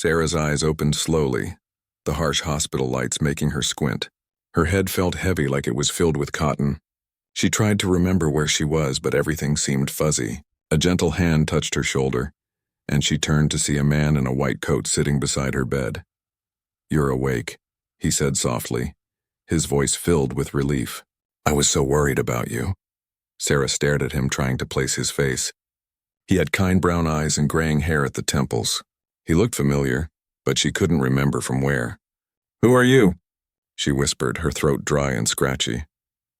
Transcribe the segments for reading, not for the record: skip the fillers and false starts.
Sarah's eyes opened slowly, the harsh hospital lights making her squint. Her head felt heavy like it was filled with cotton. She tried to remember where she was, but everything seemed fuzzy. A gentle hand touched her shoulder, and she turned to see a man in a white coat sitting beside her bed. "You're awake," he said softly, his voice filled with relief. "I was so worried about you." Sarah stared at him, trying to place his face. He had kind brown eyes and graying hair at the temples. He looked familiar, but she couldn't remember from where. "Who are you?" she whispered, her throat dry and scratchy.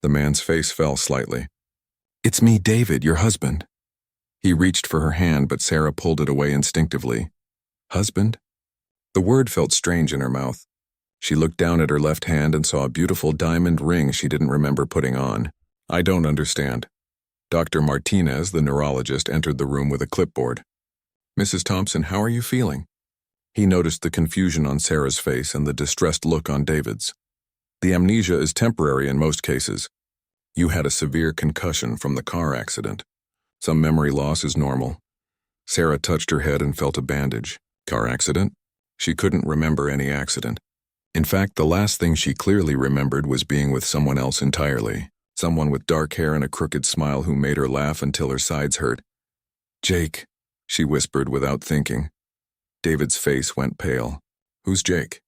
The man's face fell slightly. "It's me, David, your husband." He reached for her hand, but Sarah pulled it away instinctively. "Husband?" The word felt strange in her mouth. She looked down at her left hand and saw a beautiful diamond ring she didn't remember putting on. "I don't understand." Dr. Martinez, the neurologist, entered the room with a clipboard. "Mrs. Thompson, how are you feeling?" He noticed the confusion on Sarah's face and the distressed look on David's. "The amnesia is temporary in most cases. You had a severe concussion from the car accident. Some memory loss is normal." Sarah touched her head and felt a bandage. Car accident? She couldn't remember any accident. In fact, the last thing she clearly remembered was being with someone else entirely. Someone with dark hair and a crooked smile who made her laugh until her sides hurt. "Jake," she whispered without thinking. David's face went pale. "Who's Jake?"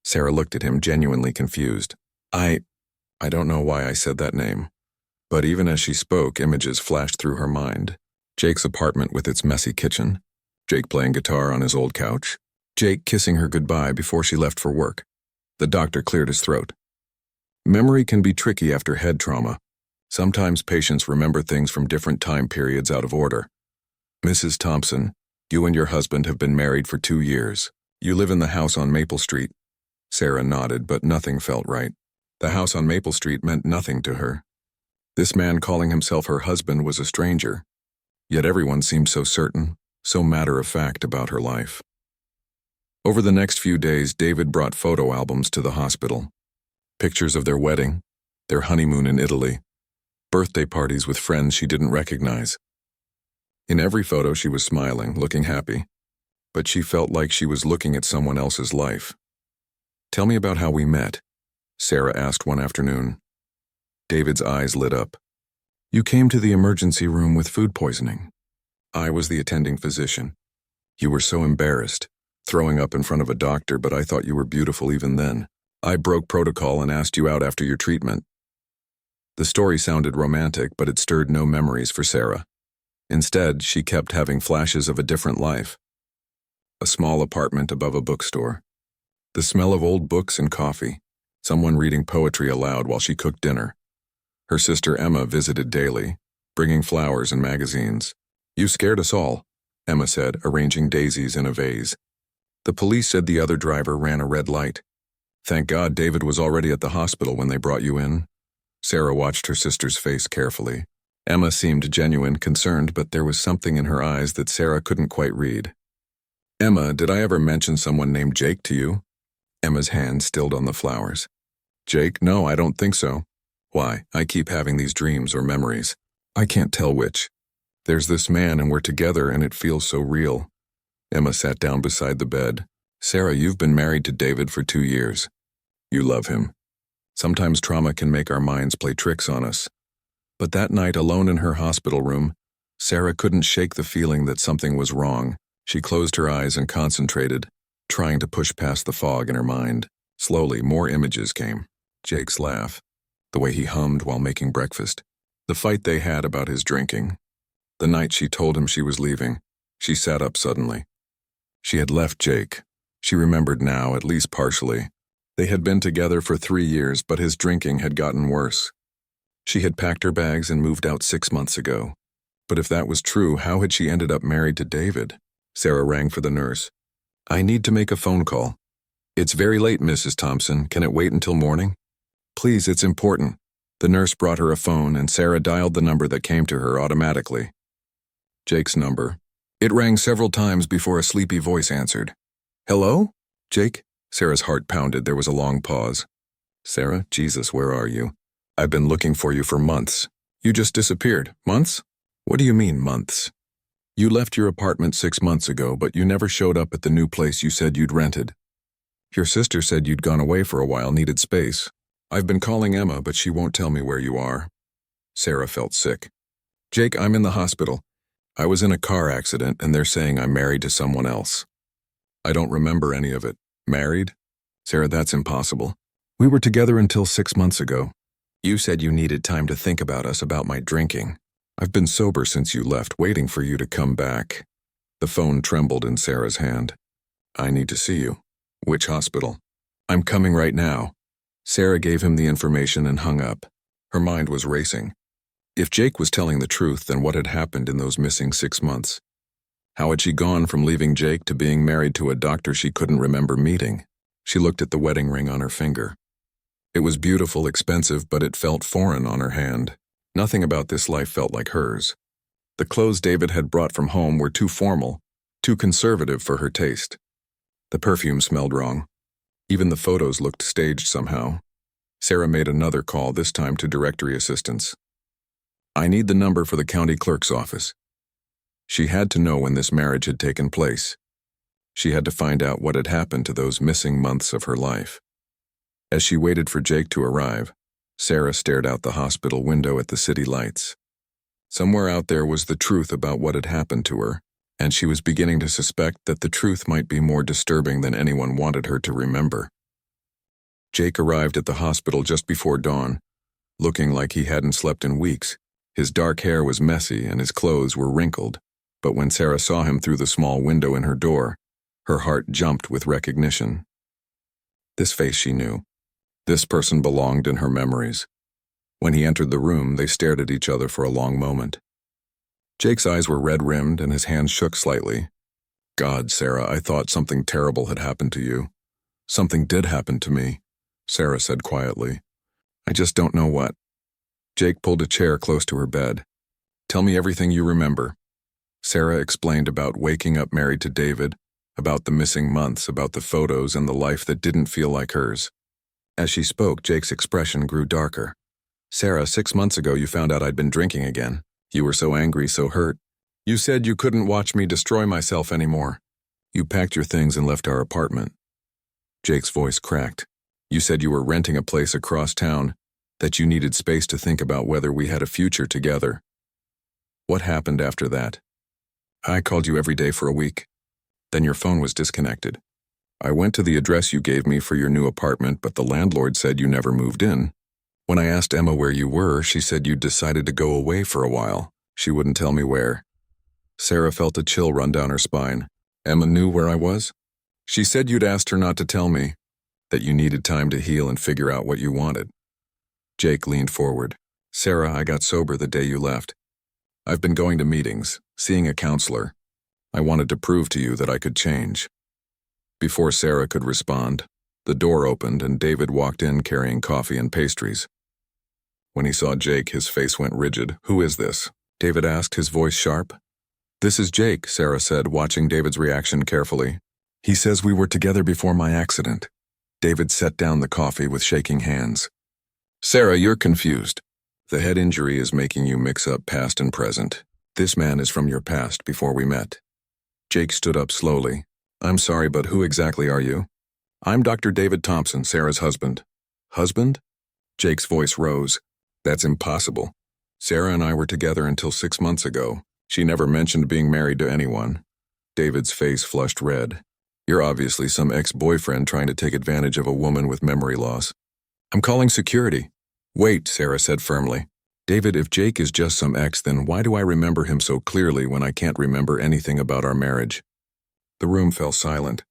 Sarah looked at him, genuinely confused. I don't know why I said that name." But even as she spoke, images flashed through her mind. Jake's apartment with its messy kitchen. Jake playing guitar on his old couch. Jake kissing her goodbye before she left for work. The doctor cleared his throat. "Memory can be tricky after head trauma. Sometimes patients remember things from different time periods out of order. Mrs. Thompson, you and your husband have been married for 2 years. You live in the house on Maple Street." Sarah nodded, but nothing felt right. The house on Maple Street meant nothing to her. This man calling himself her husband was a stranger. Yet everyone seemed so certain, so matter-of-fact about her life. Over the next few days, David brought photo albums to the hospital. Pictures of their wedding, their honeymoon in Italy, birthday parties with friends she didn't recognize. In every photo she was smiling, looking happy, but she felt like she was looking at someone else's life. "Tell me about how we met," Sarah asked one afternoon. David's eyes lit up. "You came to the emergency room with food poisoning. I was the attending physician. You were so embarrassed, throwing up in front of a doctor, but I thought you were beautiful even then. I broke protocol and asked you out after your treatment." The story sounded romantic, but it stirred no memories for Sarah. Instead, she kept having flashes of a different life. A small apartment above a bookstore. The smell of old books and coffee. Someone reading poetry aloud while she cooked dinner. Her sister Emma visited daily, bringing flowers and magazines. "You scared us all," Emma said, arranging daisies in a vase. "The police said the other driver ran a red light. Thank God David was already at the hospital when they brought you in." Sarah watched her sister's face carefully. Emma seemed genuine, concerned, but there was something in her eyes that Sarah couldn't quite read. "Emma, did I ever mention someone named Jake to you?" Emma's hand stilled on the flowers. "Jake? No, I don't think so." "Why? I keep having these dreams or memories. I can't tell which. There's this man and we're together and it feels so real." Emma sat down beside the bed. "Sarah, you've been married to David for 2 years. You love him. Sometimes trauma can make our minds play tricks on us. But that night, alone in her hospital room, Sarah couldn't shake the feeling that something was wrong. She closed her eyes and concentrated, trying to push past the fog in her mind. Slowly, more images came. Jake's laugh, the way he hummed while making breakfast, the fight they had about his drinking. The night she told him she was leaving, she sat up suddenly. She had left Jake. She remembered now, at least partially. They had been together for 3 years, but his drinking had gotten worse. She had packed her bags and moved out 6 months ago. But if that was true, how had she ended up married to David? Sarah rang for the nurse. "I need to make a phone call." "It's very late, Mrs. Thompson. Can it wait until morning?" "Please, it's important." The nurse brought her a phone, and Sarah dialed the number that came to her automatically. Jake's number. It rang several times before a sleepy voice answered. "Hello? Jake?" Sarah's heart pounded. There was a long pause. "Sarah? Jesus, where are you? I've been looking for you for months. You just disappeared. Months? What do you mean, months?" You left your apartment 6 months ago, but you never showed up at the new place you said you'd rented. Your sister said you'd gone away for a while, needed space. I've been calling Emma, but she won't tell me where you are. Sarah felt sick. Jake, I'm in the hospital. I was in a car accident, and they're saying I'm married to someone else. I don't remember any of it. Married? Sarah, that's impossible. We were together until 6 months ago. You said you needed time to think about us, about my drinking. I've been sober since you left, waiting for you to come back. The phone trembled in Sarah's hand. I need to see you. Which hospital? I'm coming right now. Sarah gave him the information and hung up. Her mind was racing. If Jake was telling the truth, then what had happened in those missing 6 months? How had she gone from leaving Jake to being married to a doctor she couldn't remember meeting? She looked at the wedding ring on her finger. It was beautiful, expensive, but it felt foreign on her hand. Nothing about this life felt like hers. The clothes David had brought from home were too formal, too conservative for her taste. The perfume smelled wrong. Even the photos looked staged somehow. Sarah made another call, this time to directory assistants. I need the number for the county clerk's office. She had to know when this marriage had taken place. She had to find out what had happened to those missing months of her life. As she waited for Jake to arrive, Sarah stared out the hospital window at the city lights. Somewhere out there was the truth about what had happened to her, and she was beginning to suspect that the truth might be more disturbing than anyone wanted her to remember. Jake arrived at the hospital just before dawn, looking like he hadn't slept in weeks. His dark hair was messy and his clothes were wrinkled, but when Sarah saw him through the small window in her door, her heart jumped with recognition. This face she knew. This person belonged in her memories. When he entered the room, they stared at each other for a long moment. Jake's eyes were red-rimmed and his hands shook slightly. God, Sarah, I thought something terrible had happened to you. Something did happen to me, Sarah said quietly. I just don't know what. Jake pulled a chair close to her bed. Tell me everything you remember. Sarah explained about waking up married to David, about the missing months, about the photos and the life that didn't feel like hers. As she spoke, Jake's expression grew darker. Sarah, 6 months ago you found out I'd been drinking again. You were so angry, so hurt. You said you couldn't watch me destroy myself anymore. You packed your things and left our apartment. Jake's voice cracked. You said you were renting a place across town, that you needed space to think about whether we had a future together. What happened after that? I called you every day for a week. Then your phone was disconnected. I went to the address you gave me for your new apartment, but the landlord said you never moved in. When I asked Emma where you were, she said you'd decided to go away for a while. She wouldn't tell me where. Sarah felt a chill run down her spine. Emma knew where I was? She said you'd asked her not to tell me, that you needed time to heal and figure out what you wanted. Jake leaned forward. Sarah, I got sober the day you left. I've been going to meetings, seeing a counselor. I wanted to prove to you that I could change. Before Sarah could respond, the door opened and David walked in carrying coffee and pastries. When he saw Jake, his face went rigid. Who is this? David asked, his voice sharp. This is Jake, Sarah said, watching David's reaction carefully. He says we were together before my accident. David set down the coffee with shaking hands. Sarah, you're confused. The head injury is making you mix up past and present. This man is from your past before we met. Jake stood up slowly. I'm sorry, but who exactly are you? I'm Dr. David Thompson, Sarah's husband. Husband? Jake's voice rose. That's impossible. Sarah and I were together until 6 months ago. She never mentioned being married to anyone. David's face flushed red. You're obviously some ex-boyfriend trying to take advantage of a woman with memory loss. I'm calling security. Wait, Sarah said firmly. David, if Jake is just some ex, then why do I remember him so clearly when I can't remember anything about our marriage? The room fell silent.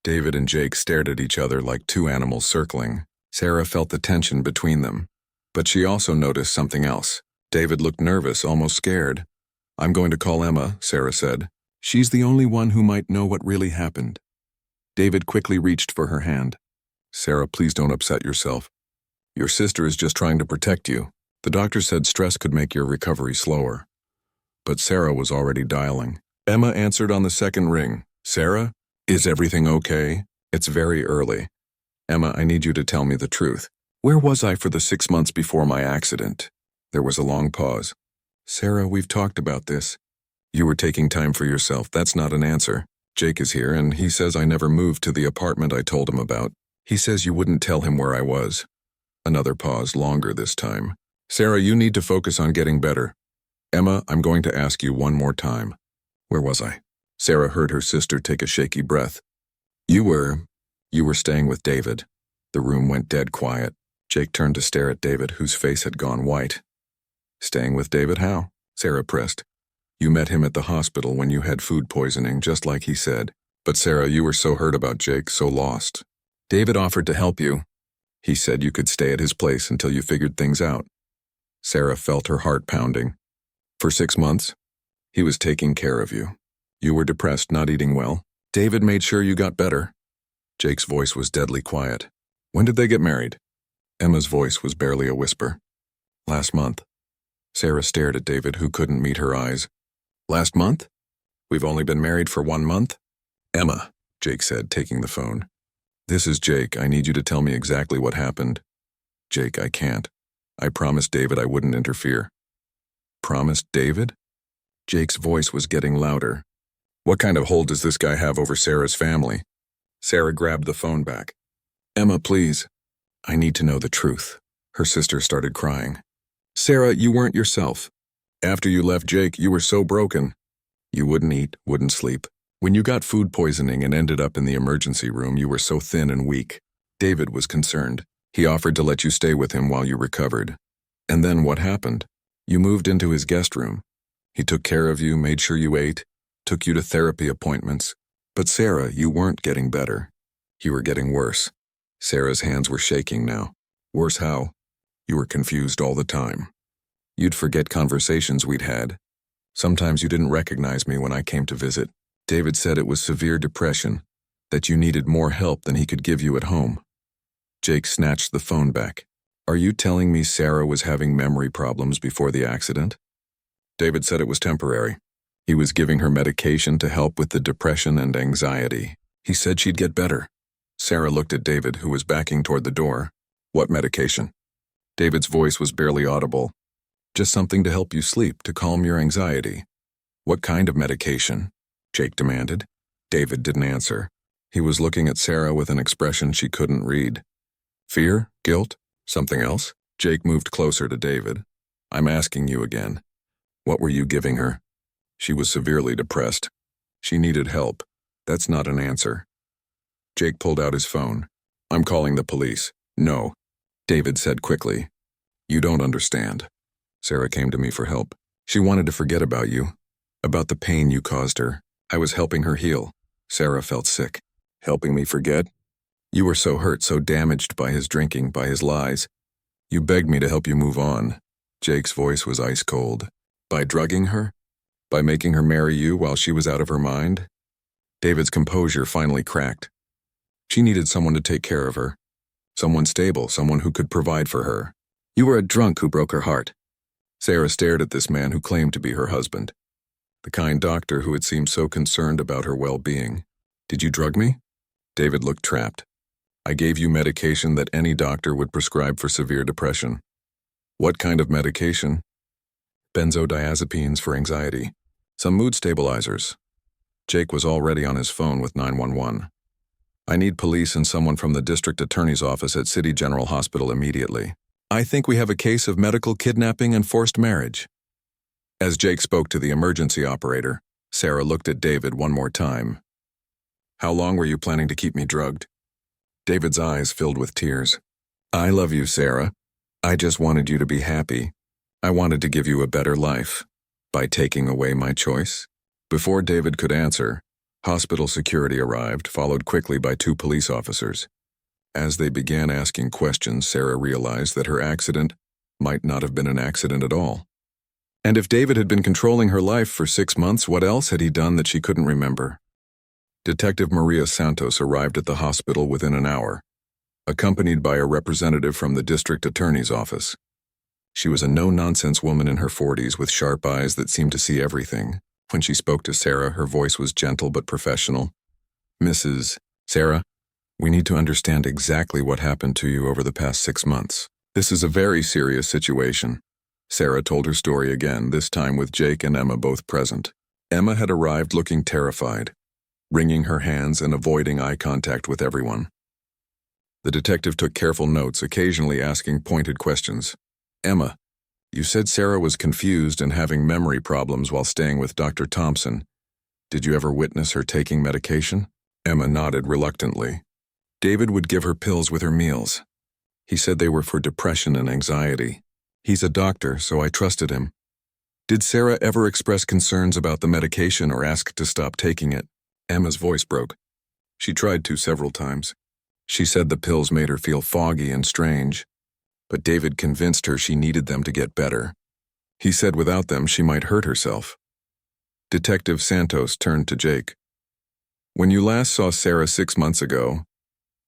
David and Jake stared at each other like two animals circling. Sarah felt the tension between them. But she also noticed something else. David looked nervous, almost scared. I'm going to call Emma, Sarah said. She's the only one who might know what really happened. David quickly reached for her hand. Sarah, please don't upset yourself. Your sister is just trying to protect you. The doctor said stress could make your recovery slower. But Sarah was already dialing. Emma answered on the second ring. Sarah, is everything okay? It's very early. Emma, I need you to tell me the truth. Where was I for the 6 months before my accident? There was a long pause. Sarah, we've talked about this. You were taking time for yourself. That's not an answer. Jake is here, and he says I never moved to the apartment I told him about. He says you wouldn't tell him where I was. Another pause, longer this time. Sarah, you need to focus on getting better. Emma, I'm going to ask you one more time. Where was I? Sarah heard her sister take a shaky breath. You were staying with David. The room went dead quiet. Jake turned to stare at David, whose face had gone white. Staying with David, how? Sarah pressed. You met him at the hospital when you had food poisoning, just like he said. But Sarah, you were so hurt about Jake, so lost. David offered to help you. He said you could stay at his place until you figured things out. Sarah felt her heart pounding. For 6 months, he was taking care of you. You were depressed, not eating well. David made sure you got better. Jake's voice was deadly quiet. When did they get married? Emma's voice was barely a whisper. Last month. Sarah stared at David, who couldn't meet her eyes. Last month? We've only been married for 1 month? Emma, Jake said, taking the phone. This is Jake. I need you to tell me exactly what happened. Jake, I can't. I promised David I wouldn't interfere. Promised David? Jake's voice was getting louder. What kind of hold does this guy have over Sarah's family? Sarah grabbed the phone back. Emma, please. I need to know the truth. Her sister started crying. Sarah, you weren't yourself. After you left Jake, you were so broken. You wouldn't eat, wouldn't sleep. When you got food poisoning and ended up in the emergency room, you were so thin and weak. David was concerned. He offered to let you stay with him while you recovered. And then what happened? You moved into his guest room. He took care of you, made sure you ate, took you to therapy appointments. But Sarah, you weren't getting better. You were getting worse. Sarah's hands were shaking now. Worse how? You were confused all the time. You'd forget conversations we'd had. Sometimes you didn't recognize me when I came to visit. David said it was severe depression, that you needed more help than he could give you at home. Jake snatched the phone back. Are you telling me Sarah was having memory problems before the accident? David said it was temporary. He was giving her medication to help with the depression and anxiety. He said she'd get better. Sarah looked at David, who was backing toward the door. What medication? David's voice was barely audible. Just something to help you sleep, to calm your anxiety. What kind of medication? Jake demanded. David didn't answer. He was looking at Sarah with an expression she couldn't read. Fear? Guilt? Something else? Jake moved closer to David. I'm asking you again. What were you giving her? She was severely depressed. She needed help. That's not an answer. Jake pulled out his phone. I'm calling the police. No, David said quickly. You don't understand. Sarah came to me for help. She wanted to forget about you, about the pain you caused her. I was helping her heal. Sarah felt sick. Helping me forget? You were so hurt, so damaged by his drinking, by his lies. You begged me to help you move on. Jake's voice was ice cold. By drugging her? By making her marry you while she was out of her mind? David's composure finally cracked. She needed someone to take care of her. Someone stable, someone who could provide for her. You were a drunk who broke her heart. Sarah stared at this man who claimed to be her husband. The kind doctor who had seemed so concerned about her well-being. Did you drug me? David looked trapped. I gave you medication that any doctor would prescribe for severe depression. What kind of medication? Benzodiazepines for anxiety. Some mood stabilizers. Jake was already on his phone with 911. I need police and someone from the district attorney's office at City General Hospital immediately. I think we have a case of medical kidnapping and forced marriage. As Jake spoke to the emergency operator, Sarah looked at David one more time. How long were you planning to keep me drugged? David's eyes filled with tears. I love you, Sarah. I just wanted you to be happy. I wanted to give you a better life. By taking away my choice? Before David could answer, hospital security arrived, followed quickly by 2 police officers. As they began asking questions, Sarah realized that her accident might not have been an accident at all. And if David had been controlling her life for 6 months, what else had he done that she couldn't remember? Detective Maria Santos arrived at the hospital within an hour, accompanied by a representative from the district attorney's office. She was a no-nonsense woman in her 40s with sharp eyes that seemed to see everything. When she spoke to Sarah, her voice was gentle but professional. Mrs. Sarah, we need to understand exactly what happened to you over the past 6 months. This is a very serious situation. Sarah told her story again, this time with Jake and Emma both present. Emma had arrived looking terrified, wringing her hands and avoiding eye contact with everyone. The detective took careful notes, occasionally asking pointed questions. Emma, you said Sarah was confused and having memory problems while staying with Dr. Thompson. Did you ever witness her taking medication? Emma nodded reluctantly. David would give her pills with her meals. He said they were for depression and anxiety. He's a doctor, so I trusted him. Did Sarah ever express concerns about the medication or ask to stop taking it? Emma's voice broke. She tried to several times. She said the pills made her feel foggy and strange, but David convinced her she needed them to get better. He said without them she might hurt herself. Detective Santos turned to Jake. When you last saw Sarah 6 months ago,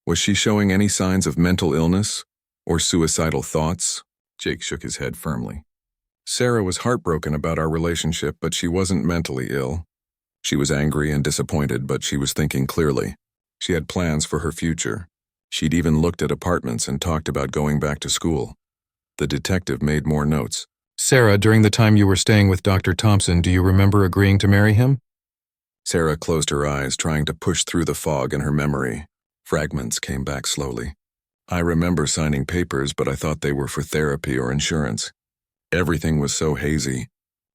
was she showing any signs of mental illness or suicidal thoughts? Jake shook his head firmly. Sarah was heartbroken about our relationship, but she wasn't mentally ill. She was angry and disappointed, but she was thinking clearly. She had plans for her future. She'd even looked at apartments and talked about going back to school. The detective made more notes. Sarah, during the time you were staying with Dr. Thompson, do you remember agreeing to marry him? Sarah closed her eyes, trying to push through the fog in her memory. Fragments came back slowly. I remember signing papers, but I thought they were for therapy or insurance. Everything was so hazy.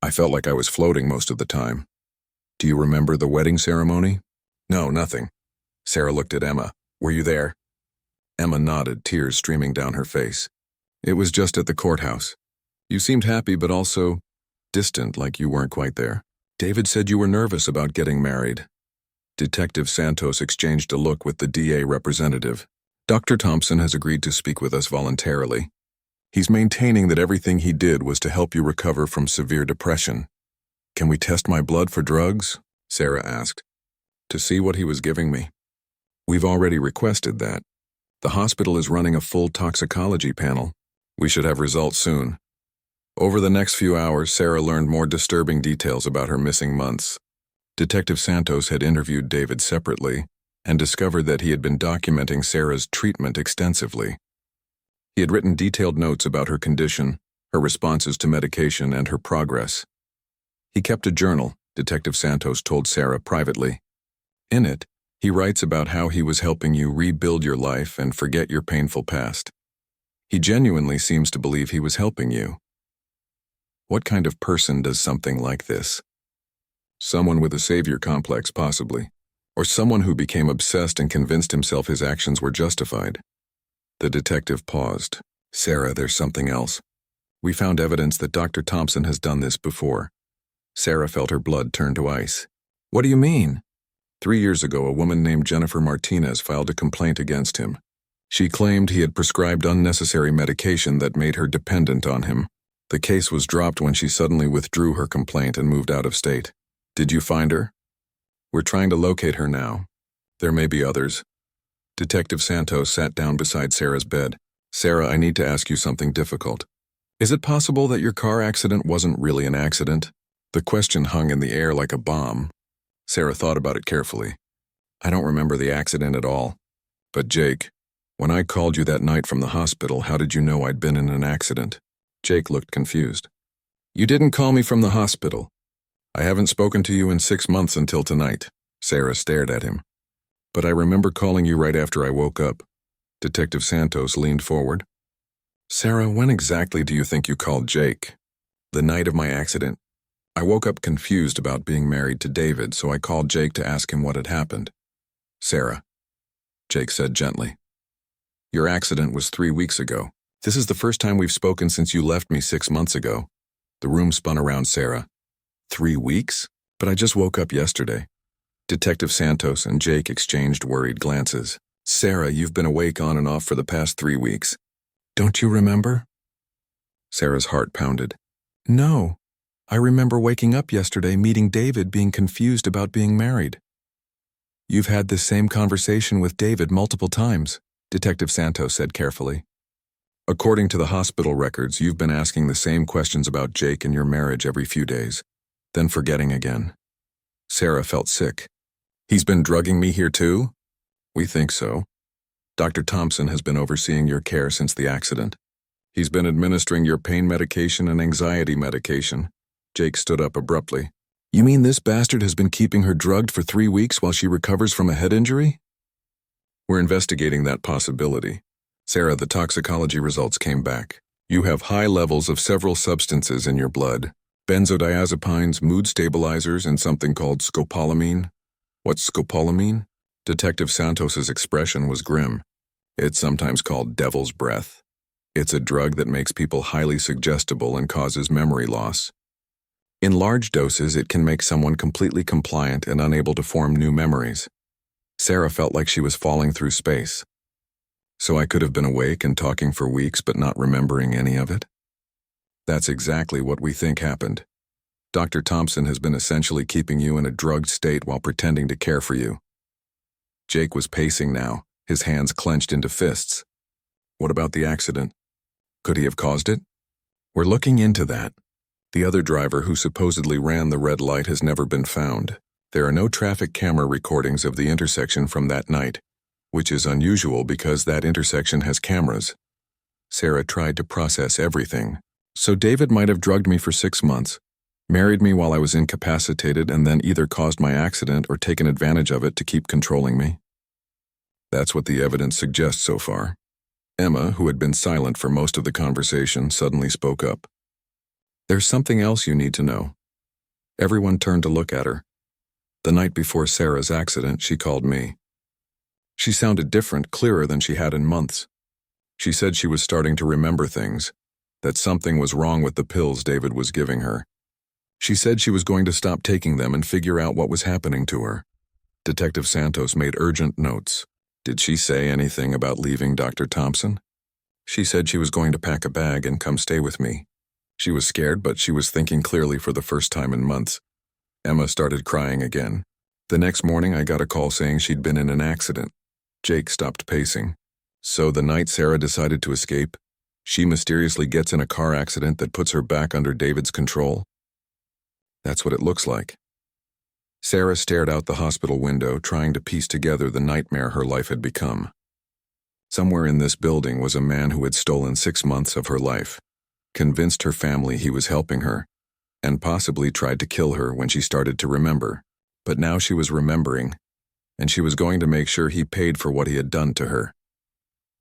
I felt like I was floating most of the time. Do you remember the wedding ceremony? No, nothing. Sarah looked at Emma. Were you there? Emma nodded, tears streaming down her face. It was just at the courthouse. You seemed happy, but also distant, like you weren't quite there. David said you were nervous about getting married. Detective Santos exchanged a look with the DA representative. Dr. Thompson has agreed to speak with us voluntarily. He's maintaining that everything he did was to help you recover from severe depression. Can we test my blood for drugs? Sarah asked. To see what he was giving me. We've already requested that. The hospital is running a full toxicology panel. We should have results soon. Over the next few hours, Sarah learned more disturbing details about her missing months. Detective Santos had interviewed David separately and discovered that he had been documenting Sarah's treatment extensively. He had written detailed notes about her condition, her responses to medication, and her progress. He kept a journal, Detective Santos told Sarah privately. In it, he writes about how he was helping you rebuild your life and forget your painful past. He genuinely seems to believe he was helping you. What kind of person does something like this? Someone with a savior complex, possibly. Or someone who became obsessed and convinced himself his actions were justified. The detective paused. Sarah, there's something else. We found evidence that Dr. Thompson has done this before. Sarah felt her blood turn to ice. What do you mean? 3 years ago, a woman named Jennifer Martinez filed a complaint against him. She claimed he had prescribed unnecessary medication that made her dependent on him. The case was dropped when she suddenly withdrew her complaint and moved out of state. Did you find her? We're trying to locate her now. There may be others. Detective Santos sat down beside Sarah's bed. Sarah, I need to ask you something difficult. Is it possible that your car accident wasn't really an accident? The question hung in the air like a bomb. Sarah thought about it carefully. I don't remember the accident at all. But Jake, when I called you that night from the hospital, how did you know I'd been in an accident? Jake looked confused. You didn't call me from the hospital. I haven't spoken to you in 6 months until tonight. Sarah stared at him. But I remember calling you right after I woke up. Detective Santos leaned forward. Sarah, when exactly do you think you called Jake? The night of my accident. I woke up confused about being married to David, so I called Jake to ask him what had happened. Sarah, Jake said gently. Your accident was 3 weeks ago. This is the first time we've spoken since you left me 6 months ago. The room spun around Sarah. 3 weeks? But I just woke up yesterday. Detective Santos and Jake exchanged worried glances. Sarah, you've been awake on and off for the past 3 weeks. Don't you remember? Sarah's heart pounded. No. I remember waking up yesterday, meeting David, being confused about being married. You've had this same conversation with David multiple times, Detective Santos said carefully. According to the hospital records, you've been asking the same questions about Jake and your marriage every few days, then forgetting again. Sarah felt sick. He's been drugging me here too? We think so. Dr. Thompson has been overseeing your care since the accident. He's been administering your pain medication and anxiety medication. Jake stood up abruptly. You mean this bastard has been keeping her drugged for 3 weeks while she recovers from a head injury? We're investigating that possibility. Sarah, the toxicology results came back. You have high levels of several substances in your blood. Benzodiazepines, mood stabilizers, and something called scopolamine. What's scopolamine? Detective Santos's expression was grim. It's sometimes called devil's breath. It's a drug that makes people highly suggestible and causes memory loss. In large doses, it can make someone completely compliant and unable to form new memories. Sarah felt like she was falling through space. So I could have been awake and talking for weeks but not remembering any of it? That's exactly what we think happened. Dr. Thompson has been essentially keeping you in a drugged state while pretending to care for you. Jake was pacing now, his hands clenched into fists. What about the accident? Could he have caused it? We're looking into that. The other driver who supposedly ran the red light has never been found. There are no traffic camera recordings of the intersection from that night, which is unusual because that intersection has cameras. Sarah tried to process everything. So David might have drugged me for 6 months, married me while I was incapacitated, and then either caused my accident or taken advantage of it to keep controlling me. That's what the evidence suggests so far. Emma, who had been silent for most of the conversation, suddenly spoke up. There's something else you need to know. Everyone turned to look at her. The night before Sarah's accident, she called me. She sounded different, clearer than she had in months. She said she was starting to remember things, that something was wrong with the pills David was giving her. She said she was going to stop taking them and figure out what was happening to her. Detective Santos made urgent notes. Did she say anything about leaving Dr. Thompson? She said she was going to pack a bag and come stay with me. She was scared, but she was thinking clearly for the first time in months. Emma started crying again. The next morning, I got a call saying she'd been in an accident. Jake stopped pacing. So the night Sarah decided to escape, she mysteriously gets in a car accident that puts her back under David's control? That's what it looks like. Sarah stared out the hospital window, trying to piece together the nightmare her life had become. Somewhere in this building was a man who had stolen 6 months of her life, convinced her family he was helping her, and possibly tried to kill her when she started to remember. But now she was remembering, and she was going to make sure he paid for what he had done to her.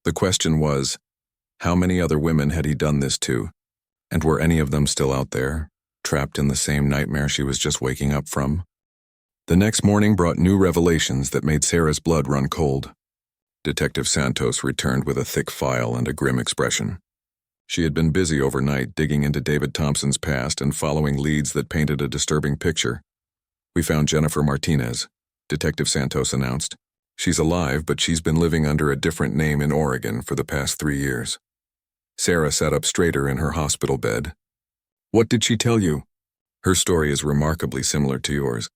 The question was, how many other women had he done this to? And were any of them still out there, trapped in the same nightmare she was just waking up from? The next morning brought new revelations that made Sarah's blood run cold. Detective Santos returned with a thick file and a grim expression. She had been busy overnight digging into David Thompson's past and following leads that painted a disturbing picture. We found Jennifer Martinez, Detective Santos announced. She's alive, but she's been living under a different name in Oregon for the past 3 years. Sarah sat up straighter in her hospital bed. What did she tell you? Her story is remarkably similar to yours.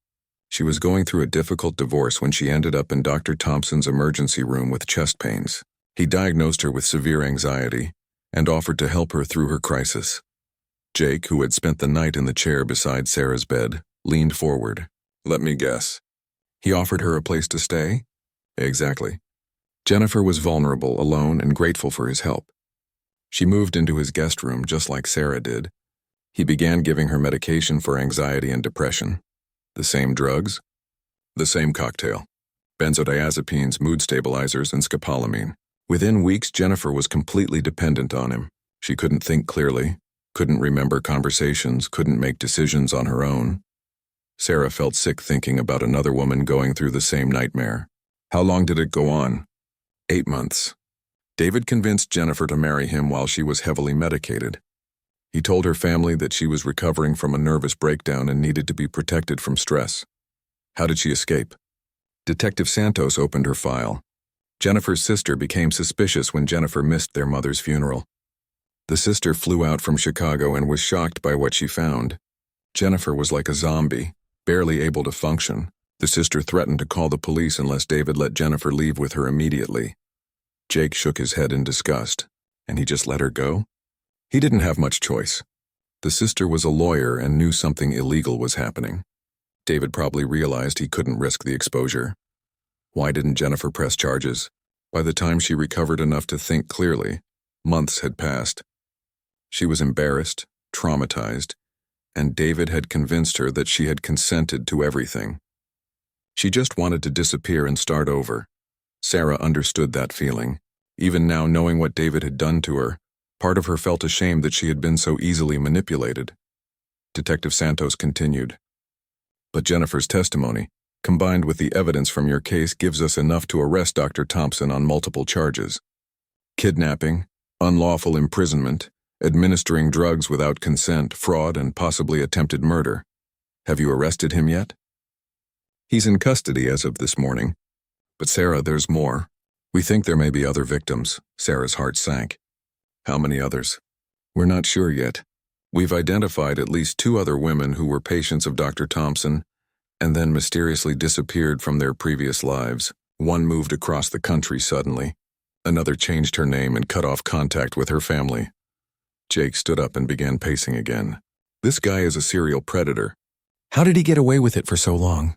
She was going through a difficult divorce when she ended up in Dr. Thompson's emergency room with chest pains. He diagnosed her with severe anxiety and offered to help her through her crisis. Jake, who had spent the night in the chair beside Sarah's bed, leaned forward. Let me guess. He offered her a place to stay? Exactly. Jennifer was vulnerable, alone, and grateful for his help. She moved into his guest room just like Sarah did. He began giving her medication for anxiety and depression. The same drugs? The same cocktail. Benzodiazepines, mood stabilizers, and scopolamine. Within weeks, Jennifer was completely dependent on him. She couldn't think clearly, couldn't remember conversations, couldn't make decisions on her own. Sarah felt sick thinking about another woman going through the same nightmare. How long did it go on? 8 months. David convinced Jennifer to marry him while she was heavily medicated. He told her family that she was recovering from a nervous breakdown and needed to be protected from stress. How did she escape? Detective Santos opened her file. Jennifer's sister became suspicious when Jennifer missed their mother's funeral. The sister flew out from Chicago and was shocked by what she found. Jennifer was like a zombie, barely able to function. The sister threatened to call the police unless David let Jennifer leave with her immediately. Jake shook his head in disgust, and he just let her go? He didn't have much choice. The sister was a lawyer and knew something illegal was happening. David probably realized he couldn't risk the exposure. Why didn't Jennifer press charges? By the time she recovered enough to think clearly, months had passed. She was embarrassed, traumatized, and David had convinced her that she had consented to everything. She just wanted to disappear and start over. Sarah understood that feeling. Even now, knowing what David had done to her, part of her felt ashamed that she had been so easily manipulated. Detective Santos continued. But Jennifer's testimony, combined with the evidence from your case, gives us enough to arrest Dr. Thompson on multiple charges. Kidnapping, unlawful imprisonment, administering drugs without consent, fraud, and possibly attempted murder. Have you arrested him yet? He's in custody as of this morning. But Sarah, there's more. We think there may be other victims. Sarah's heart sank. How many others? We're not sure yet. We've identified at least 2 other women who were patients of Dr. Thompson and then mysteriously disappeared from their previous lives. One moved across the country suddenly. Another changed her name and cut off contact with her family. Jake stood up and began pacing again. This guy is a serial predator. How did he get away with it for so long?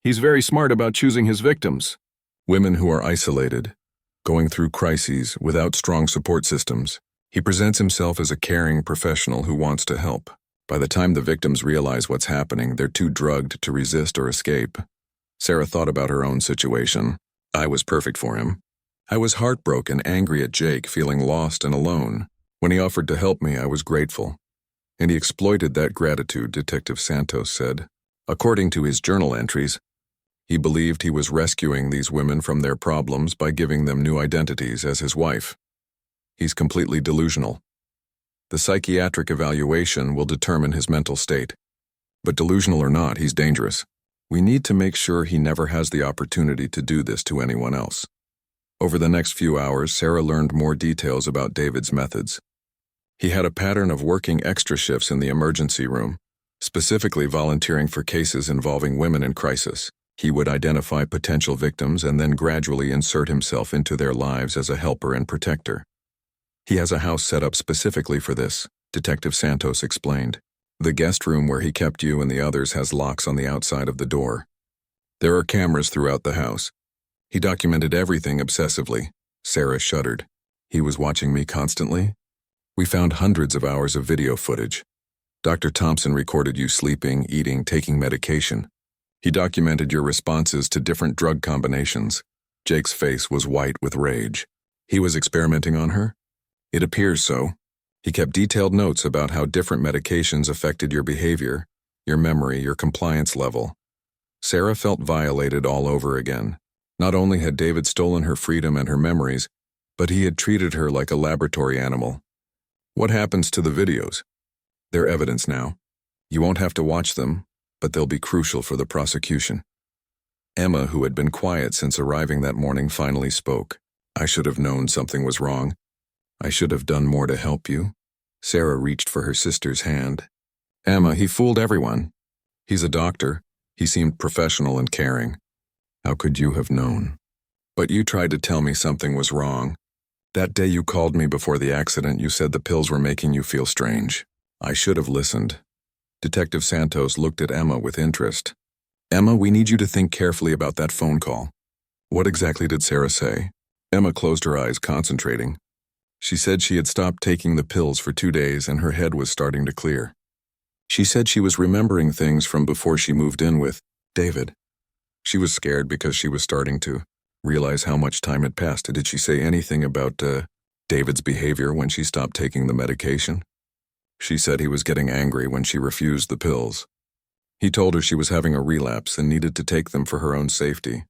He's very smart about choosing his victims. Women who are isolated, going through crises without strong support systems. He presents himself as a caring professional who wants to help. By the time the victims realize what's happening, they're too drugged to resist or escape. Sarah thought about her own situation. I was perfect for him. I was heartbroken, angry at Jake, feeling lost and alone. When he offered to help me, I was grateful. And he exploited that gratitude, Detective Santos said. According to his journal entries, he believed he was rescuing these women from their problems by giving them new identities as his wife. He's completely delusional. The psychiatric evaluation will determine his mental state. But delusional or not, he's dangerous. We need to make sure he never has the opportunity to do this to anyone else. Over the next few hours, Sarah learned more details about David's methods. He had a pattern of working extra shifts in the emergency room, specifically volunteering for cases involving women in crisis. He would identify potential victims and then gradually insert himself into their lives as a helper and protector. He has a house set up specifically for this, Detective Santos explained. The guest room where he kept you and the others has locks on the outside of the door. There are cameras throughout the house. He documented everything obsessively. Sarah shuddered. He was watching me constantly? We found hundreds of hours of video footage. Dr. Thompson recorded you sleeping, eating, taking medication. He documented your responses to different drug combinations. Jake's face was white with rage. He was experimenting on her? It appears so. He kept detailed notes about how different medications affected your behavior, your memory, your compliance level. Sarah felt violated all over again. Not only had David stolen her freedom and her memories, but he had treated her like a laboratory animal. What happens to the videos? They're evidence now. You won't have to watch them, but they'll be crucial for the prosecution. Emma, who had been quiet since arriving that morning, finally spoke. I should have known something was wrong. I should have done more to help you. Sarah reached for her sister's hand. Emma, he fooled everyone. He's a doctor. He seemed professional and caring. How could you have known? But you tried to tell me something was wrong. That day you called me before the accident, you said the pills were making you feel strange. I should have listened. Detective Santos looked at Emma with interest. Emma, we need you to think carefully about that phone call. What exactly did Sarah say? Emma closed her eyes, concentrating. She said she had stopped taking the pills for 2 days and her head was starting to clear. She said she was remembering things from before she moved in with David. She was scared because she was starting to realize how much time had passed. Did she say anything about David's behavior when she stopped taking the medication? She said he was getting angry when she refused the pills. He told her she was having a relapse and needed to take them for her own safety.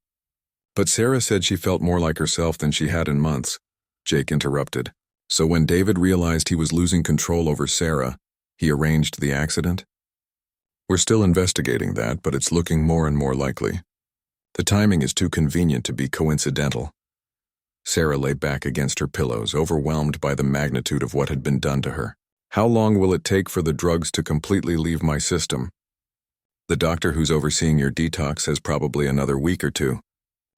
But Sarah said she felt more like herself than she had in months. Jake interrupted. So when David realized he was losing control over Sarah, he arranged the accident? We're still investigating that, but it's looking more and more likely. The timing is too convenient to be coincidental. Sarah lay back against her pillows, overwhelmed by the magnitude of what had been done to her. How long will it take for the drugs to completely leave my system? The doctor who's overseeing your detox says probably another week or 2.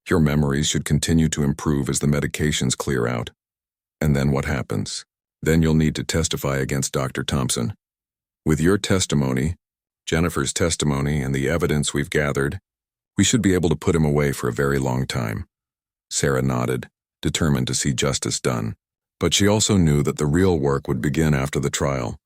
Your memories should continue to improve as the medications clear out. And then what happens? Then you'll need to testify against Dr. Thompson. With your testimony, Jennifer's testimony, and the evidence we've gathered, we should be able to put him away for a very long time. Sarah nodded, determined to see justice done. But she also knew that the real work would begin after the trial.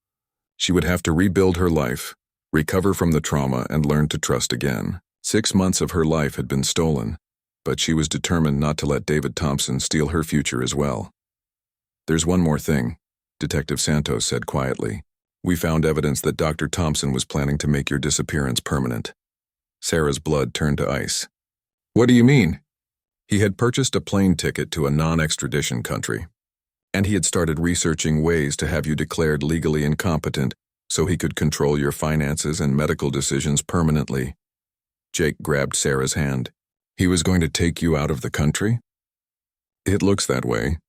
She would have to rebuild her life, recover from the trauma, and learn to trust again. 6 months of her life had been stolen, but she was determined not to let David Thompson steal her future as well. "There's one more thing," Detective Santos said quietly. "We found evidence that Dr. Thompson was planning to make your disappearance permanent." Sarah's blood turned to ice. "What do you mean?" "He had purchased a plane ticket to a non-extradition country, and he had started researching ways to have you declared legally incompetent so he could control your finances and medical decisions permanently." Jake grabbed Sarah's hand. "He was going to take you out of the country?" "It looks that way.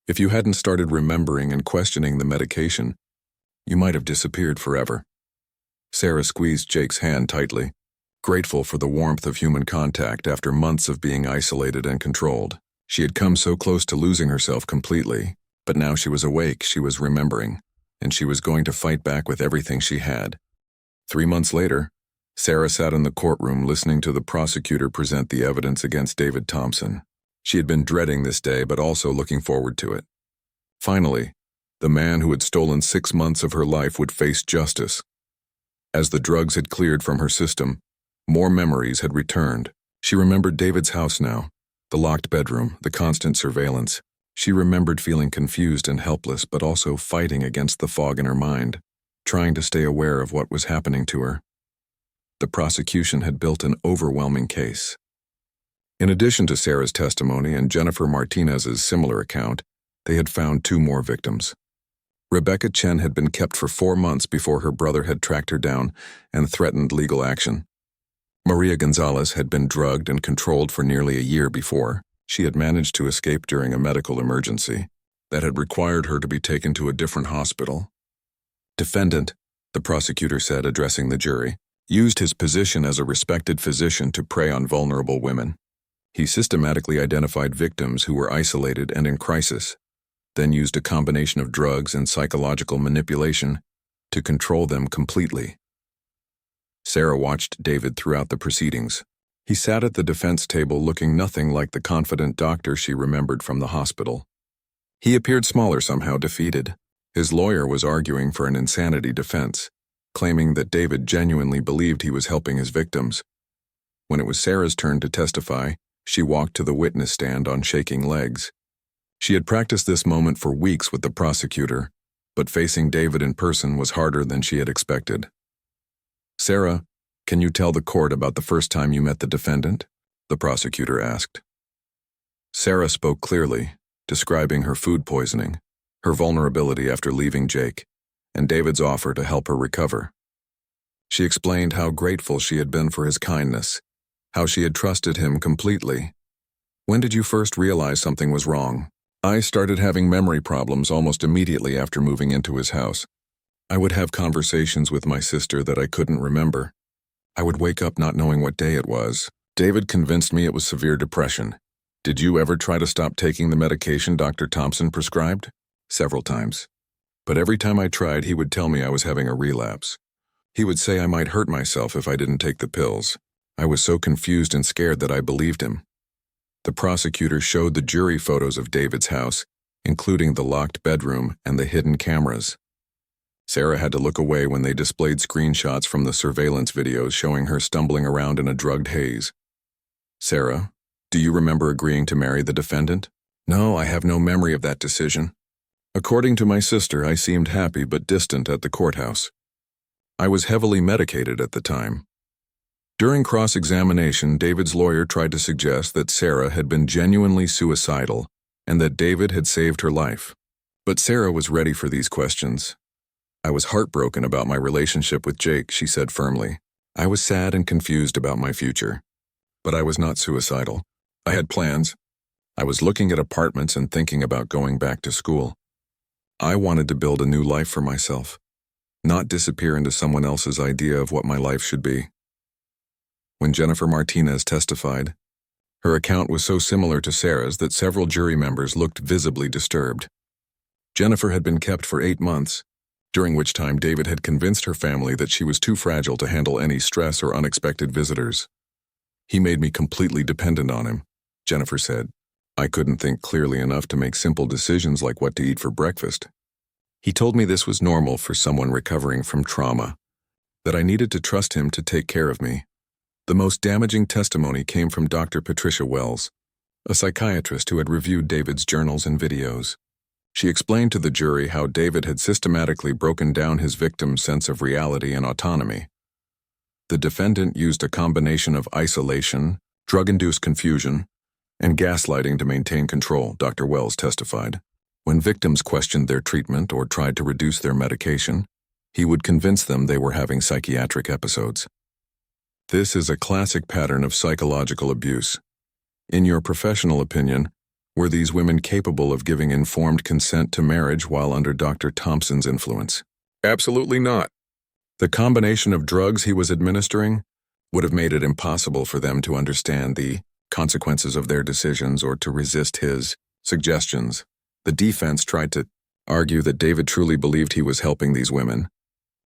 If you hadn't started remembering and questioning the medication, you might have disappeared forever." Sarah squeezed Jake's hand tightly, grateful for the warmth of human contact after months of being isolated and controlled. She had come so close to losing herself completely, but now she was awake, she was remembering, and she was going to fight back with everything she had. 3 months later, Sarah sat in the courtroom listening to the prosecutor present the evidence against David Thompson. She had been dreading this day, but also looking forward to it. Finally, the man who had stolen 6 months of her life would face justice. As the drugs had cleared from her system, more memories had returned. She remembered David's house now, the locked bedroom, the constant surveillance. She remembered feeling confused and helpless, but also fighting against the fog in her mind, trying to stay aware of what was happening to her. The prosecution had built an overwhelming case. In addition to Sarah's testimony and Jennifer Martinez's similar account, they had found 2 more victims. Rebecca Chen had been kept for 4 months before her brother had tracked her down and threatened legal action. Maria Gonzalez had been drugged and controlled for nearly a year before. She had managed to escape during a medical emergency that had required her to be taken to a different hospital. "Defendant," the prosecutor said, addressing the jury, "used his position as a respected physician to prey on vulnerable women. He systematically identified victims who were isolated and in crisis, then used a combination of drugs and psychological manipulation to control them completely." Sarah watched David throughout the proceedings. He sat at the defense table looking nothing like the confident doctor she remembered from the hospital. He appeared smaller, somehow defeated. His lawyer was arguing for an insanity defense, claiming that David genuinely believed he was helping his victims. When it was Sarah's turn to testify, she walked to the witness stand on shaking legs. She had practiced this moment for weeks with the prosecutor, but facing David in person was harder than she had expected. "Sarah, can you tell the court about the first time you met the defendant?" the prosecutor asked. Sarah spoke clearly, describing her food poisoning, her vulnerability after leaving Jake, and David's offer to help her recover. She explained how grateful she had been for his kindness, how she had trusted him completely. "When did you first realize something was wrong?" "I started having memory problems almost immediately after moving into his house. I would have conversations with my sister that I couldn't remember. I would wake up not knowing what day it was. David convinced me it was severe depression. Did you ever try to stop taking the medication Dr. Thompson prescribed?" "Several times. But every time I tried, he would tell me I was having a relapse. He would say I might hurt myself if I didn't take the pills. I was so confused and scared that I believed him." The prosecutor showed the jury photos of David's house, including the locked bedroom and the hidden cameras. Sarah had to look away when they displayed screenshots from the surveillance videos showing her stumbling around in a drugged haze. "Sarah, do you remember agreeing to marry the defendant?" "No, I have no memory of that decision. According to my sister, I seemed happy but distant at the courthouse. I was heavily medicated at the time." During cross-examination, David's lawyer tried to suggest that Sarah had been genuinely suicidal and that David had saved her life. But Sarah was ready for these questions. "I was heartbroken about my relationship with Jake," she said firmly. "I was sad and confused about my future. But I was not suicidal. I had plans. I was looking at apartments and thinking about going back to school. I wanted to build a new life for myself, not disappear into someone else's idea of what my life should be." When Jennifer Martinez testified, her account was so similar to Sarah's that several jury members looked visibly disturbed. Jennifer had been kept for 8 months, during which time David had convinced her family that she was too fragile to handle any stress or unexpected visitors. "He made me completely dependent on him," Jennifer said. "I couldn't think clearly enough to make simple decisions like what to eat for breakfast. He told me this was normal for someone recovering from trauma, that I needed to trust him to take care of me. The most damaging testimony came from Dr. Patricia Wells, a psychiatrist who had reviewed David's journals and videos. She explained to the jury how David had systematically broken down his victim's sense of reality and autonomy. The defendant used a combination of isolation, drug-induced confusion, and gaslighting to maintain control, Dr. Wells testified. When victims questioned their treatment or tried to reduce their medication, he would convince them they were having psychiatric episodes. This is a classic pattern of psychological abuse. In your professional opinion, were these women capable of giving informed consent to marriage while under Dr. Thompson's influence? Absolutely not. The combination of drugs he was administering would have made it impossible for them to understand the consequences of their decisions or to resist his suggestions. The defense tried to argue that David truly believed he was helping these women,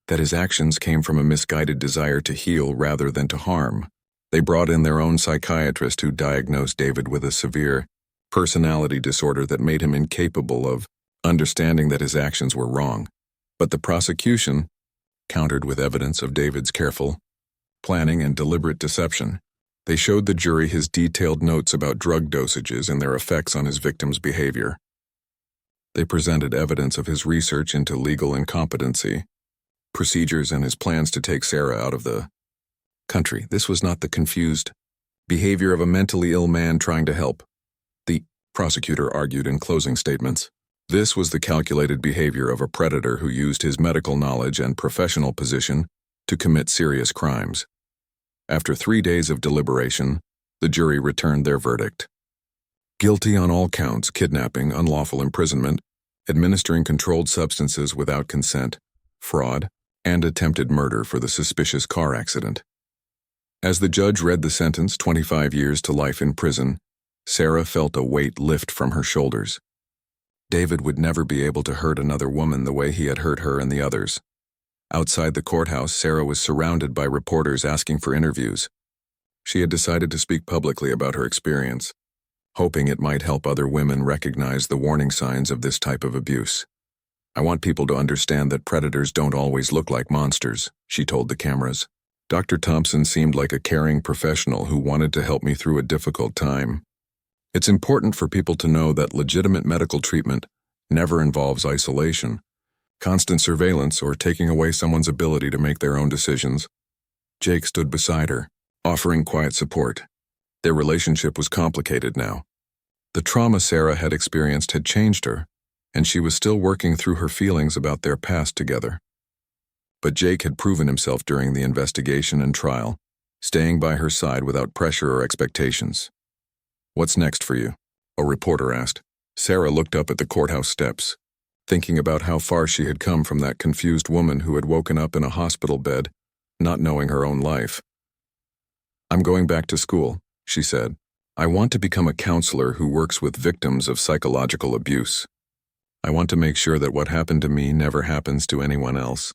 that his actions came from a misguided desire to heal rather than to harm. They brought in their own psychiatrist who diagnosed David with a severe personality disorder that made him incapable of understanding that his actions were wrong. But the prosecution countered with evidence of David's careful planning and deliberate deception. They showed the jury his detailed notes about drug dosages and their effects on his victim's behavior. They presented evidence of his research into legal incompetency, procedures, and his plans to take Sarah out of the country. This was not the confused behavior of a mentally ill man trying to help, the prosecutor argued in closing statements. This was the calculated behavior of a predator who used his medical knowledge and professional position to commit serious crimes. After 3 days of deliberation, the jury returned their verdict. Guilty on all counts: kidnapping, unlawful imprisonment, administering controlled substances without consent, fraud, and attempted murder for the suspicious car accident. As the judge read the sentence, 25 years to life in prison, Sarah felt a weight lift from her shoulders. David would never be able to hurt another woman the way he had hurt her and the others. Outside the courthouse, Sarah was surrounded by reporters asking for interviews. She had decided to speak publicly about her experience, hoping it might help other women recognize the warning signs of this type of abuse. "I want people to understand that predators don't always look like monsters," she told the cameras. Dr. Thompson seemed like a caring professional who wanted to help me through a difficult time. It's important for people to know that legitimate medical treatment never involves isolation, constant surveillance, or taking away someone's ability to make their own decisions. Jake stood beside her, offering quiet support. Their relationship was complicated now. The trauma Sarah had experienced had changed her, and she was still working through her feelings about their past together. But Jake had proven himself during the investigation and trial, staying by her side without pressure or expectations. "What's next for you?" a reporter asked. Sarah looked up at the courthouse steps, thinking about how far she had come from that confused woman who had woken up in a hospital bed, not knowing her own life. "I'm going back to school," she said. "I want to become a counselor who works with victims of psychological abuse. I want to make sure that what happened to me never happens to anyone else."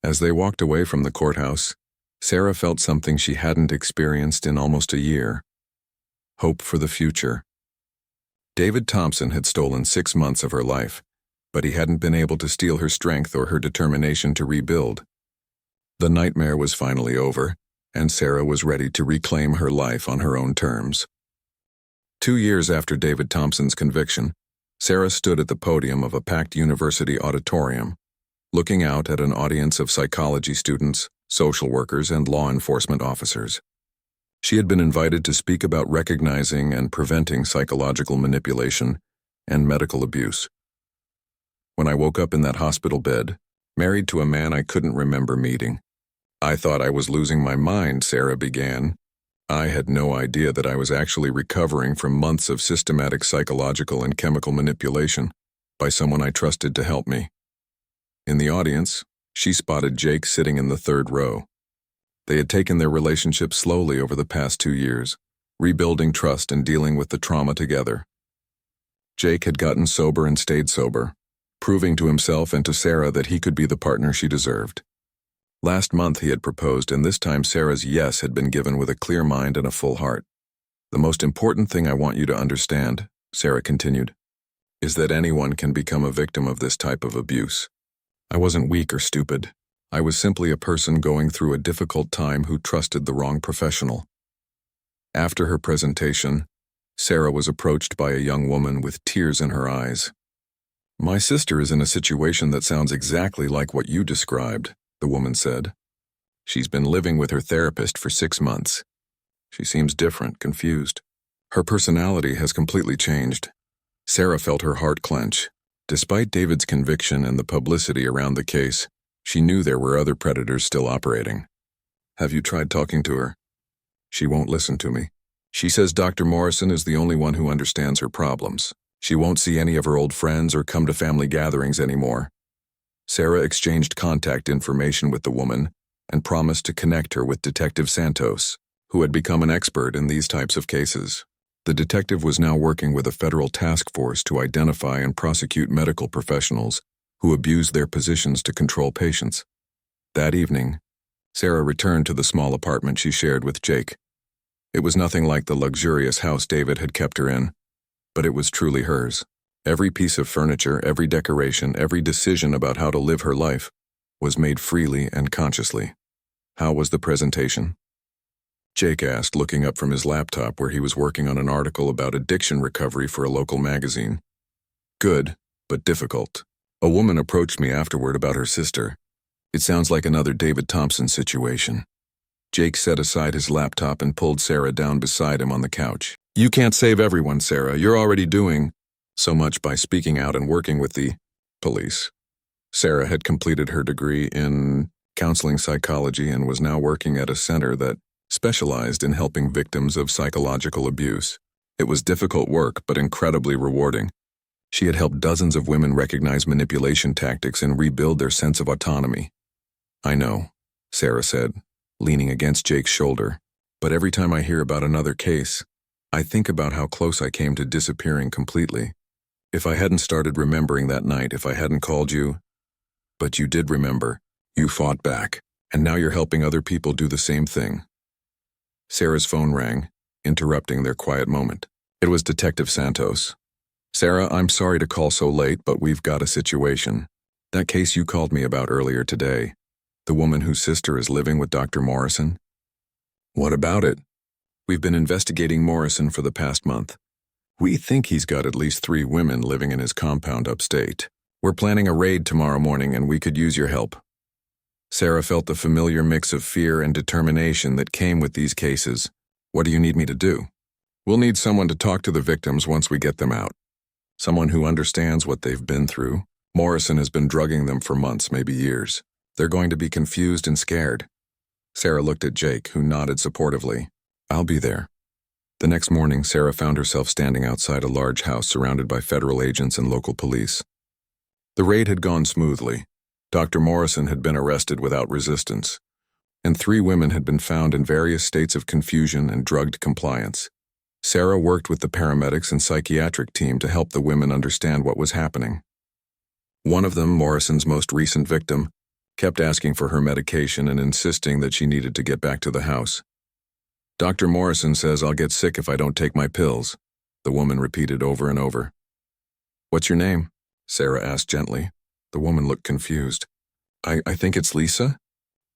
As they walked away from the courthouse, Sarah felt something she hadn't experienced in almost a year: hope for the future. David Thompson had stolen 6 months of her life, but he hadn't been able to steal her strength or her determination to rebuild. The nightmare was finally over, and Sarah was ready to reclaim her life on her own terms. 2 years after David Thompson's conviction, Sarah stood at the podium of a packed university auditorium, looking out at an audience of psychology students, social workers, and law enforcement officers. She had been invited to speak about recognizing and preventing psychological manipulation and medical abuse. "When I woke up in that hospital bed, married to a man I couldn't remember meeting, I thought I was losing my mind," Sarah began. "I had no idea that I was actually recovering from months of systematic psychological and chemical manipulation by someone I trusted to help me." In the audience, she spotted Jake sitting in the third row. They had taken their relationship slowly over the past 2 years, rebuilding trust and dealing with the trauma together. Jake had gotten sober and stayed sober, proving to himself and to Sarah that he could be the partner she deserved. Last month he had proposed, and this time Sarah's yes had been given with a clear mind and a full heart. "The most important thing I want you to understand," Sarah continued, is that anyone can become a victim of this type of abuse. I wasn't weak or stupid. I was simply a person going through a difficult time who trusted the wrong professional. After her presentation, Sarah was approached by a young woman with tears in her eyes. "My sister is in a situation that sounds exactly like what you described," the woman said. "She's been living with her therapist for 6 months. She seems different, confused. Her personality has completely changed." Sarah felt her heart clench. Despite David's conviction and the publicity around the case, she knew there were other predators still operating. "Have you tried talking to her?" "She won't listen to me. She says Dr. Morrison is the only one who understands her problems. She won't see any of her old friends or come to family gatherings anymore." Sarah exchanged contact information with the woman and promised to connect her with Detective Santos, who had become an expert in these types of cases. The detective was now working with a federal task force to identify and prosecute medical professionals who abused their positions to control patients. That evening, Sarah returned to the small apartment she shared with Jake. It was nothing like the luxurious house David had kept her in, but it was truly hers. Every piece of furniture, every decoration, every decision about how to live her life was made freely and consciously. "How was the presentation?" Jake asked, looking up from his laptop where he was working on an article about addiction recovery for a local magazine. "Good, but difficult. A woman approached me afterward about her sister. It sounds like another David Thompson situation." Jake set aside his laptop and pulled Sarah down beside him on the couch. "You can't save everyone, Sarah. You're already doing so much by speaking out and working with the police." Sarah had completed her degree in counseling psychology and was now working at a center that specialized in helping victims of psychological abuse. It was difficult work, but incredibly rewarding. She had helped dozens of women recognize manipulation tactics and rebuild their sense of autonomy. "I know," Sarah said, leaning against Jake's shoulder, "but every time I hear about another case, I think about how close I came to disappearing completely. If I hadn't started remembering that night, if I hadn't called you, but you did remember. You fought back, and now you're helping other people do the same thing." Sarah's phone rang, interrupting their quiet moment. It was Detective Santos. "Sarah, I'm sorry to call so late, but we've got a situation. That case you called me about earlier today, the woman whose sister is living with Dr. Morrison." "What about it?" "We've been investigating Morrison for the past month. We think he's got at least 3 women living in his compound upstate. We're planning a raid tomorrow morning and we could use your help." Sarah felt the familiar mix of fear and determination that came with these cases. "What do you need me to do?" "We'll need someone to talk to the victims once we get them out. Someone who understands what they've been through. Morrison has been drugging them for months, maybe years. They're going to be confused and scared." Sarah looked at Jake, who nodded supportively. "I'll be there." The next morning, Sarah found herself standing outside a large house surrounded by federal agents and local police. The raid had gone smoothly. Dr. Morrison had been arrested without resistance, and 3 women had been found in various states of confusion and drugged compliance. Sarah worked with the paramedics and psychiatric team to help the women understand what was happening. One of them, Morrison's most recent victim, kept asking for her medication and insisting that she needed to get back to the house. "Dr. Morrison says I'll get sick if I don't take my pills," the woman repeated over and over. "What's your name?" Sarah asked gently. The woman looked confused. I think it's Lisa,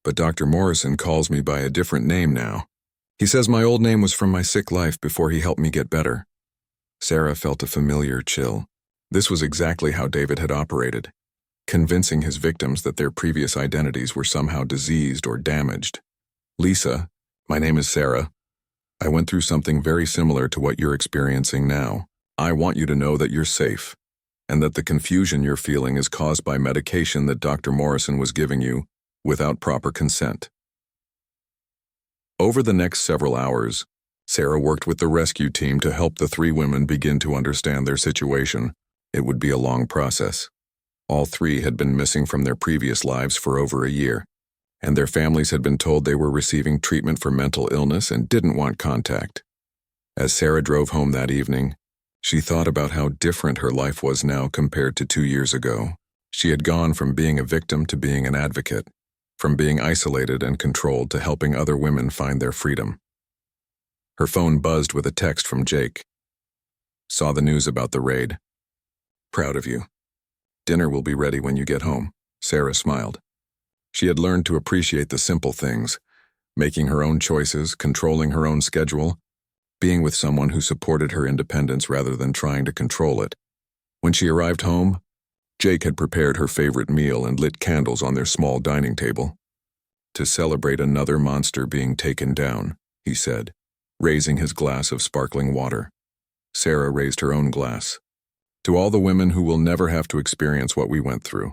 but Dr. Morrison calls me by a different name now. He says my old name was from my sick life before he helped me get better." Sarah felt a familiar chill. This was exactly how David had operated, convincing his victims that their previous identities were somehow diseased or damaged. "Lisa, my name is Sarah. I went through something very similar to what you're experiencing now. I want you to know that you're safe, and that the confusion you're feeling is caused by medication that Dr. Morrison was giving you without proper consent." Over the next several hours, Sarah worked with the rescue team to help the 3 women begin to understand their situation. It would be a long process. All 3 had been missing from their previous lives for over a year, and their families had been told they were receiving treatment for mental illness and didn't want contact. As Sarah drove home that evening, she thought about how different her life was now compared to 2 years ago. She had gone from being a victim to being an advocate, from being isolated and controlled to helping other women find their freedom. Her phone buzzed with a text from Jake. "Saw the news about the raid. Proud of you. Dinner will be ready when you get home, Sarah smiled. She had learned to appreciate the simple things, making her own choices, controlling her own schedule, being with someone who supported her independence rather than trying to control it. When she arrived home, Jake had prepared her favorite meal and lit candles on their small dining table. To celebrate another monster being taken down, he said, raising his glass of sparkling water. Sarah raised her own glass. To all the women who will never have to experience what we went through.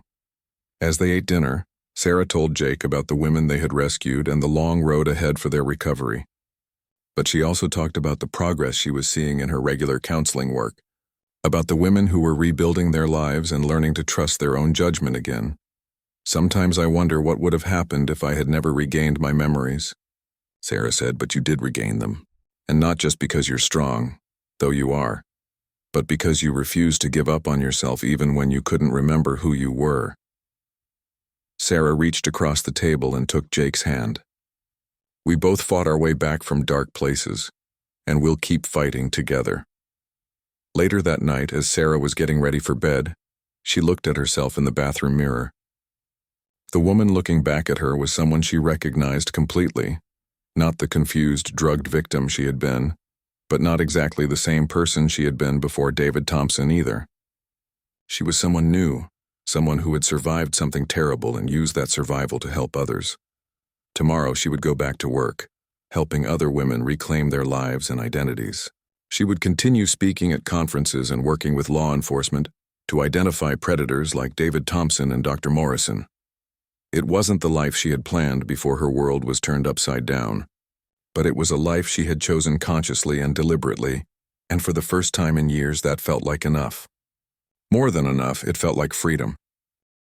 As they ate dinner, Sarah told Jake about the women they had rescued and the long road ahead for their recovery. But she also talked about the progress she was seeing in her regular counseling work, about the women who were rebuilding their lives and learning to trust their own judgment again. Sometimes I wonder what would have happened if I had never regained my memories, Sarah said, but you did regain them. And not just because you're strong, though you are, but because you refused to give up on yourself even when you couldn't remember who you were. Sarah reached across the table and took Jake's hand. We both fought our way back from dark places, and we'll keep fighting together. Later that night, as Sarah was getting ready for bed, she looked at herself in the bathroom mirror. The woman looking back at her was someone she recognized completely, not the confused, drugged victim she had been, but not exactly the same person she had been before David Thompson either. She was someone new, someone who had survived something terrible and used that survival to help others. Tomorrow she would go back to work, helping other women reclaim their lives and identities. She would continue speaking at conferences and working with law enforcement to identify predators like David Thompson and Dr. Morrison. It wasn't the life she had planned before her world was turned upside down, but it was a life she had chosen consciously and deliberately, and for the first time in years that felt like enough. More than enough, it felt like freedom.